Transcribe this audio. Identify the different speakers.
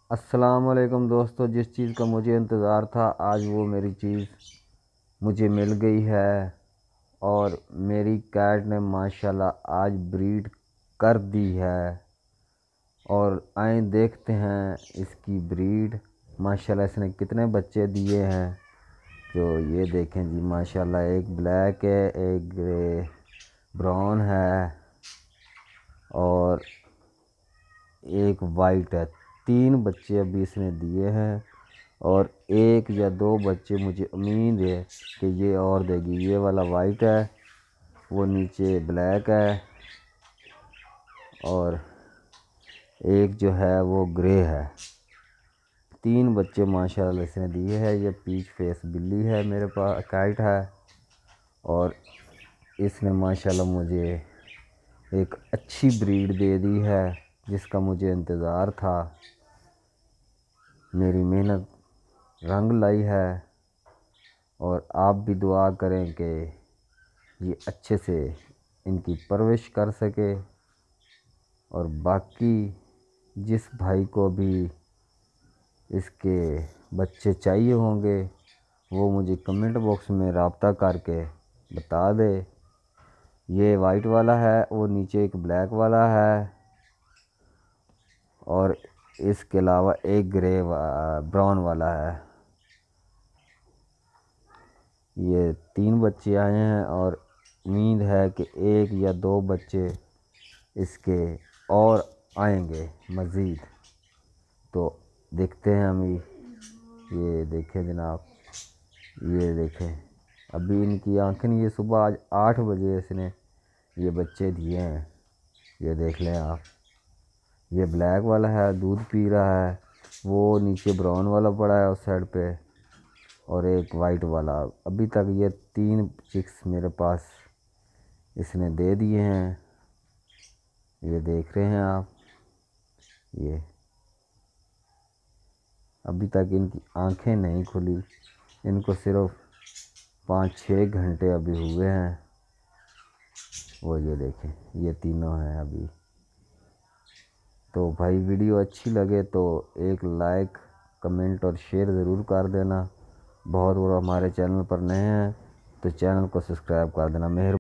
Speaker 1: अस्सलाम वालेकुम दोस्तों, जिस चीज़ का मुझे इंतज़ार था आज वो मेरी चीज़ मुझे मिल गई है। और मेरी कैट ने माशाल्लाह आज ब्रीड कर दी है। और आए देखते हैं इसकी ब्रीड। माशाल्लाह इसने कितने बच्चे दिए हैं। जो ये देखें जी, माशाल्लाह एक ब्लैक है, एक ग्रे ब्राउन है और एक वाइट है। 3 बच्चे अभी इसने दिए हैं और 1 या 2 बच्चे मुझे उम्मीद है कि ये और देगी। ये वाला वाइट है, वो नीचे ब्लैक है और एक जो है वो ग्रे है। 3 बच्चे माशाल्लाह इसने दिए हैं। ये पीच फेस बिल्ली है, मेरे पास काइट है और इसने माशाल्लाह मुझे एक अच्छी ब्रीड दे दी है जिसका मुझे इंतज़ार था। मेरी मेहनत रंग लाई है और आप भी दुआ करें कि ये अच्छे से इनकी परवरिश कर सके। और बाकी जिस भाई को भी इसके बच्चे चाहिए होंगे वो मुझे कमेंट बॉक्स में रब्ता करके बता दे। ये वाइट वाला है, वो नीचे एक ब्लैक वाला है और इसके अलावा एक ग्रे ब्राउन वाला है। ये 3 बच्चे आए हैं और उम्मीद है कि 1 या 2 बच्चे इसके और आएंगे मज़ीद। तो देखते हैं हम। ये देखें जनाब, ये देखें अभी इनकी आंखें नहीं। ये सुबह आज 8 बजे इसने ये बच्चे दिए हैं। ये देख लें आप। ये ब्लैक वाला है, दूध पी रहा है। वो नीचे ब्राउन वाला पड़ा है उस साइड पे और एक वाइट वाला। अभी तक ये 3 चिक्स मेरे पास इसने दे दिए हैं। ये देख रहे हैं आप। ये अभी तक इनकी आंखें नहीं खुली। इनको सिर्फ 5-6 घंटे अभी हुए हैं। वो ये देखें, ये तीनों हैं अभी। तो भाई वीडियो अच्छी लगे तो एक लाइक, कमेंट और शेयर ज़रूर कर देना। बहुत बड़ा हमारे चैनल पर नए हैं तो चैनल को सब्सक्राइब कर देना।